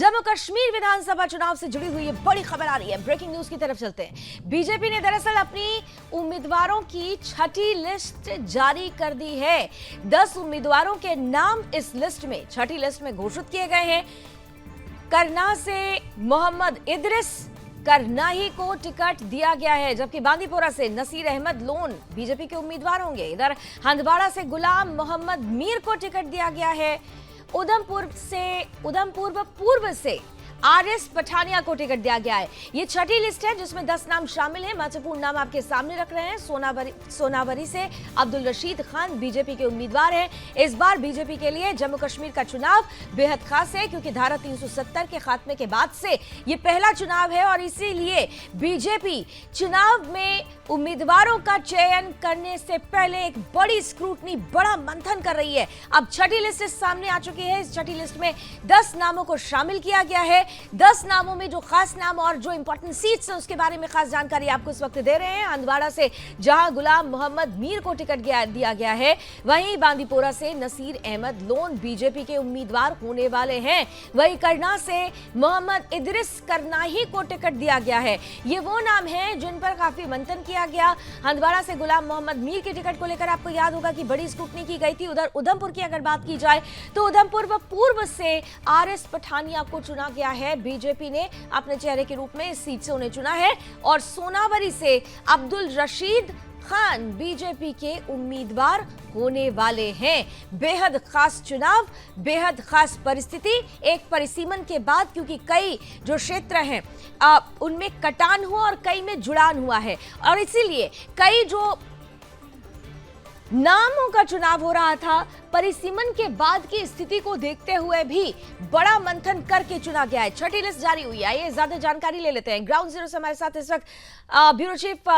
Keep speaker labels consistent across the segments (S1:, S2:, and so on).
S1: जम्मू कश्मीर विधानसभा चुनाव से जुड़ी हुई बड़ी खबर आ रही है। ब्रेकिंग न्यूज की तरफ चलते हैं। बीजेपी ने दरअसल अपनी उम्मीदवारों की छठी लिस्ट जारी कर दी है। 10 उम्मीदवारों के नाम इस लिस्ट में, छठी लिस्ट में घोषित किए गए हैं। करना से मोहम्मद इदरिस करनाही को टिकट दिया गया है, जबकि बांदीपोरा से नसीर अहमद लोन बीजेपी के उम्मीदवार होंगे। इधर हंदवाड़ा से गुलाम मोहम्मद मीर को टिकट दिया गया है। उधमपुर पूर्व से आरएस पठानिया को टिकट दिया गया है। ये छठी लिस्ट है जिसमें 10 नाम शामिल हैं। महत्वपूर्ण नाम आपके सामने रख रहे हैं। सोनावरी से अब्दुल रशीद खान बीजेपी के उम्मीदवार हैं। इस बार बीजेपी के लिए जम्मू कश्मीर का चुनाव बेहद खास है, क्योंकि धारा 370 के खात्मे के बाद से ये पहला चुनाव है और इसीलिए बीजेपी चुनाव में उम्मीदवारों का चयन करने से पहले एक बड़ी स्क्रूटनी, बड़ा मंथन कर रही है। अब छठी लिस्ट सामने आ चुकी है। इस छठी लिस्ट में 10 नामों को शामिल किया गया है। 10 नामों में जो खास नाम और जो इंपॉर्टेंट सीट्स हैं उसके बारे में खास जानकारी आपको इस वक्त दे रहे हैं। हंदवाड़ा से जहां गुलाम मोहम्मद मीर को टिकट दिया गया है, वहीं बांदीपोरा से नसीर अहमद लोन बीजेपी के उम्मीदवार होने वाले हैं। वहीं करना से मोहम्मद इदरिस करनाही को टिकट दिया गया है। ये वो नाम हैं जिन पर काफी मंथन किया गया। हंदवाड़ा से गुलाम मोहम्मद मीर के टिकट को लेकर आपको याद होगा कि बड़ी स्क्रूटनी की गई थी। उधर उधमपुर की अगर बात की जाए तो उधमपुर पूर्व से आरएस पठानिया को चुना गया है। बीजेपी ने अपने चेहरे के रूप में इस सीट से उन्हें चुना है। और सोनावरी से अब्दुल रशीद खान बीजेपी के उम्मीदवार होने वाले हैं। बेहद खास चुनाव, बेहद खास परिस्थिति, एक परिसीमन के बाद, क्योंकि कई जो क्षेत्र हैं उनमें कटान हुआ और कई में जुड़ान हुआ है, और इसीलिए कई जो नामों का चुनाव हो रहा था, परिसीमन के बाद की स्थिति को देखते हुए भी बड़ा मंथन करके चुना गया है। छठी लिस्ट जारी हुई है। आइए ज्यादा जानकारी ले लेते हैं। ग्राउंड जीरो से हमारे साथ इस वक्त ब्यूरो चीफ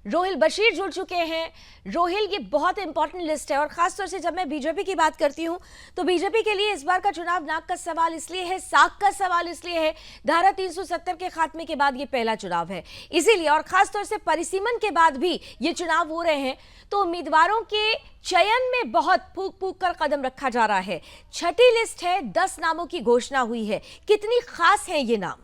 S1: रोहिल बशीर जुड़ चुके हैं। रोहिल, ये बहुत इंपॉर्टेंट लिस्ट है और खासतौर से जब मैं बीजेपी की बात करती हूं तो बीजेपी के लिए इस बार का चुनाव नाक का सवाल इसलिए है, साख का सवाल इसलिए है, धारा 370 के खात्मे के बाद ये पहला चुनाव है, इसीलिए, और खासतौर से परिसीमन के बाद भी ये चुनाव हो रहे हैं, तो उम्मीदवारों के चयन में बहुत फूक फूक कर कदम रखा जा रहा है। छठी लिस्ट है, 10 नामों की घोषणा हुई है। कितनी खास है ये नाम?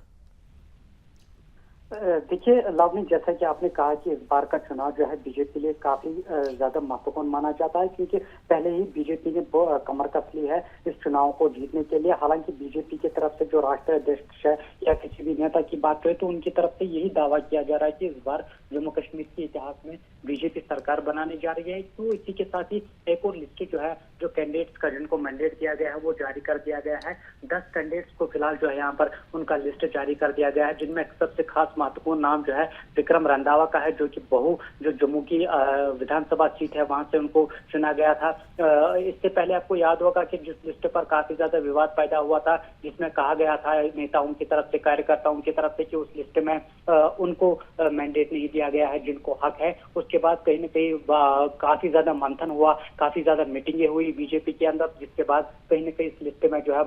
S2: देखिए लावनी, जैसा कि आपने कहा कि इस बार का चुनाव जो है बीजेपी के लिए काफी ज्यादा महत्वपूर्ण माना जाता है, क्योंकि पहले ही बीजेपी ने कमर कस ली है इस चुनाव को जीतने के लिए। हालांकि बीजेपी की तरफ से जो राष्ट्रीय अध्यक्ष है या किसी भी नेता की बात करें तो उनकी तरफ से यही दावा किया जा रहा है कि इस बार जम्मू कश्मीर के इतिहास में बीजेपी सरकार बनाने जा रही है। तो इसी के साथ ही एक और लिस्ट जो है, जो कैंडिडेट्स का जिनको मैंडेट दिया गया है वो जारी कर दिया गया है। 10 कैंडिडेट्स को फिलहाल जो है यहाँ पर उनका लिस्ट जारी कर दिया गया है, जिनमें सबसे खास महत्वपूर्ण नाम जो है विक्रम रंधावा का है, जो कि जो जम्मू की विधानसभा सीट है वहां से उनको चुना गया था। इससे पहले आपको याद होगा कि जिस लिस्ट पर काफी ज्यादा विवाद पैदा हुआ था, जिसमें कहा गया था नेताओं की तरफ से, कार्यकर्ताओं की तरफ से, कि उस लिस्ट में उनको मैंडेट नहीं दिया गया है जिनको हक है। उसके बाद कहीं न कहीं काफी ज्यादा मंथन हुआ, काफी ज्यादा मीटिंगें हुई बीजेपी के अंदर, जिसके बाद कहीं न कहीं इस लिस्ट में जो है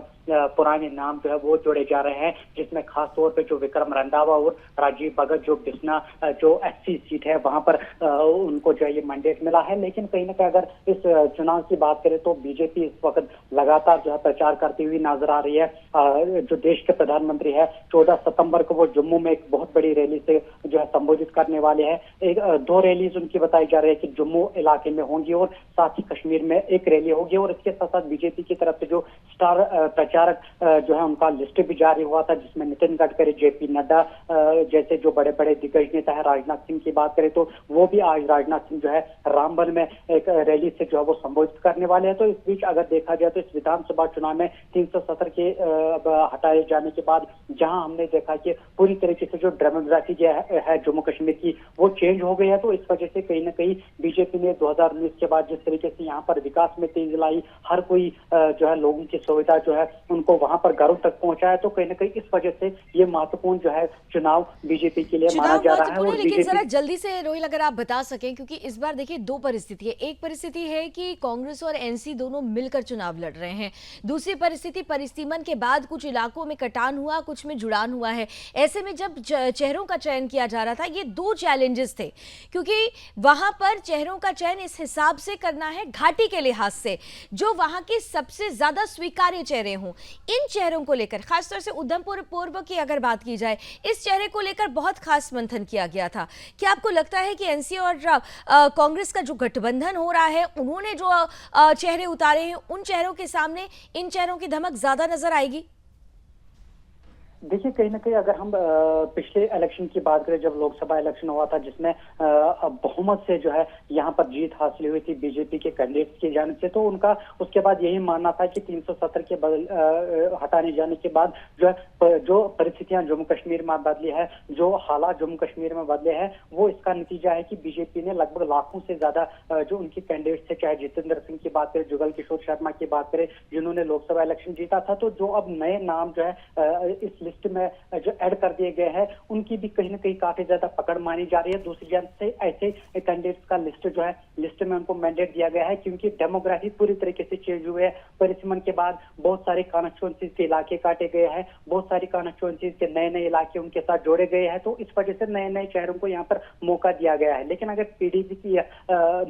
S2: पुराने नाम जो है वो जोड़े जा रहे हैं, जिसमें खास तौर पे जो विक्रम रंधावा और राजीव भगत, जो बिस्ना जो एससी सीट है वहां पर उनको जो है ये मैंडेट मिला है। लेकिन कहीं ना कहीं अगर इस चुनाव की बात करें तो बीजेपी इस वक्त लगातार जो है प्रचार करती हुई नजर आ रही है। जो देश के प्रधानमंत्री है, 14 सितंबर को वो जम्मू में एक बहुत बड़ी रैली से जो है संबोधित करने वाले हैं। 2 रैलीज उनकी बताई जा रही है कि जम्मू इलाके में होंगी और साथ ही कश्मीर में एक रैली होगी। और इसके साथ साथ बीजेपी की तरफ से जो स्टार प्रचारक जो है उनका लिस्ट भी जारी हुआ था, जिसमें नितिन गडकरी, जेपी नड्डा जैसे जो बड़े बड़े दिग्गज नेता है। राजनाथ सिंह की बात करें तो वो भी आज राजनाथ सिंह जो है रामबन में एक रैली से जो है वो संबोधित करने वाले हैं। तो इस बीच अगर देखा जाए तो इस विधानसभा चुनाव में 370 के हटाए जाने के बाद जहां हमने देखा कि पूरी तरीके से जो डेमोग्राफी है जम्मू कश्मीर की वो चेंज हो गई है। तो इस वजह से कहीं ना कहीं बीजेपी ने 2019 के बाद जिस तरीके से यहाँ पर विकास में तेजी लाई, हर कोई जो है लोगों की सुविधा जो है उनको वहां पर घरों तक पहुंचाया, तो कहीं ना कहीं इस वजह से ये महत्वपूर्ण जो है चुनाव बीजेपी के लिए माना जा रहा है।
S1: लेकिन जरा जल्दी से रोहिल अगर आप बता सकें, क्योंकि इस बार देखिए 2 परिस्थिति है। एक परिस्थिति है कि कांग्रेस और एनसी दोनों मिलकर चुनाव लड़ रहे हैं। दूसरी परिस्थिति, परिसीमन के बाद कुछ इलाकों में कटान हुआ, कुछ में में जुड़ान हुआ है। ऐसे में जब चेहरों का चयन किया जा रहा था, ये दो चैलेंजेस थे, क्योंकि वहां पर चेहरों का चयन इस हिसाब से करना है घाटी के लिहाज से, जो वहां के सबसे ज्यादा स्वीकार्य चेहरे हों। इन चेहरों को लेकर, खासतौर से उधमपुर पूर्व की अगर बात की जाए, इस चेहरे को लेकर बहुत खास मंथन किया गया था। क्या आपको लगता है कि एनसीए और कांग्रेस का जो गठबंधन हो रहा है, उन्होंने जो चेहरे उतारे हैं, उन चेहरों के सामने इन चेहरों की धमक ज्यादा नजर आएगी?
S2: देखिए, कहीं ना कहीं अगर हम पिछले इलेक्शन की बात करें, जब लोकसभा इलेक्शन हुआ था, जिसमें बहुमत से जो है यहाँ पर जीत हासिल हुई थी बीजेपी के कैंडिडेट्स की जानिब से, तो उनका उसके बाद यही मानना था कि 370 के हटाने जाने के बाद जो परिस्थितियां जम्मू कश्मीर में बदली है, जो हालात जम्मू कश्मीर में बदले हैं, वो इसका नतीजा है कि बीजेपी ने लगभग लाखों से ज्यादा जो उनके कैंडिडेट्स थे, चाहे जितेंद्र सिंह की बात करें, जुगल किशोर शर्मा की बात करें, जिन्होंने लोकसभा इलेक्शन जीता था, तो जो अब नए नाम जो है इस लिस्ट में जो ऐड कर दिए गए हैं, उनकी भी कहीं ना कहीं काफी ज्यादा पकड़ मानी जा रही है। दूसरी जानब से ऐसे कैंडिडेट्स का लिस्ट में उनको मैंडेट दिया गया है, क्योंकि डेमोग्राफी पूरी तरीके से चेंज हुए है। परिसीमन के बाद बहुत सारे कॉन्स्टिट्यूएंसीज के इलाके काटे गए हैं, बहुत सारी कॉन्स्टिट्यूएंसीज के नए नए इलाके उनके साथ जोड़े गए हैं, तो इस वजह से नए नए चेहरों को यहाँ पर मौका दिया गया है। लेकिन अगर पीडीपी की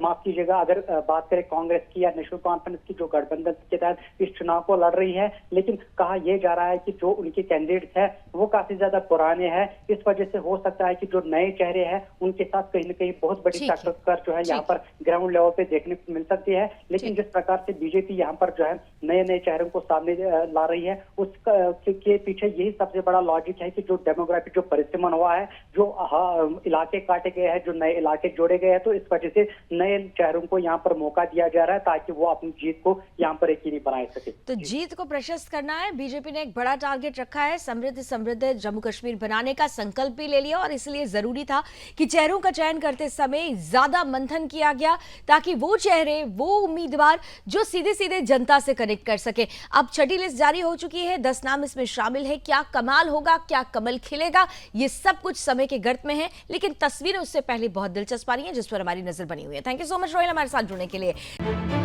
S2: माफ कीजिएगा, अगर बात करें कांग्रेस की या नेशनल कॉन्फ्रेंस की, जो गठबंधन के तहत इस चुनाव को लड़ रही है, लेकिन कहा यह जा रहा है कि जो उनके कैंडिडेट्स है वो काफी ज्यादा पुराने हैं। इस वजह से हो सकता है कि जो नए चेहरे हैं उनके साथ कहीं ना कहीं बहुत बड़ी टक्कर जो है यहाँ पर ग्राउंड लेवल पे देखने को मिल सकती है। लेकिन जिस प्रकार से बीजेपी यहाँ पर जो है नए नए चेहरों को सामने ला रही है, उसके पीछे यही सबसे बड़ा लॉजिक है कि जो डेमोग्राफी जो परिसीमन हुआ है, जो इलाके काटे गए हैं, जो नए इलाके जोड़े गए हैं, तो इस वजह से नए चेहरों को यहाँ पर मौका दिया जा रहा है ताकि वो अपनी जीत को यहाँ पर यकीनी बना सके।
S1: तो जीत को प्रशस्त करना है, बीजेपी ने एक बड़ा टारगेट रखा है, समृद्ध जम्मू कश्मीर बनाने का संकल्प भी ले लिया, और इसलिए जरूरी था कि चेहरों का चयन करते समय ज्यादा मंथन किया गया, ताकि वो चेहरे, वो उम्मीदवार जो सीधे सीधे जनता से कनेक्ट कर सके। अब छठी लिस्ट जारी हो चुकी है, 10 नाम इसमें शामिल है। क्या कमाल होगा, क्या कमल खिलेगा, ये सब कुछ समय के गर्त में है, लेकिन तस्वीरें उससे पहले बहुत दिलचस्प आ रही हैं, जिस पर हमारी नजर बनी हुई है। Thank you so much Rohail, हमारे साथ जुड़ने के लिए।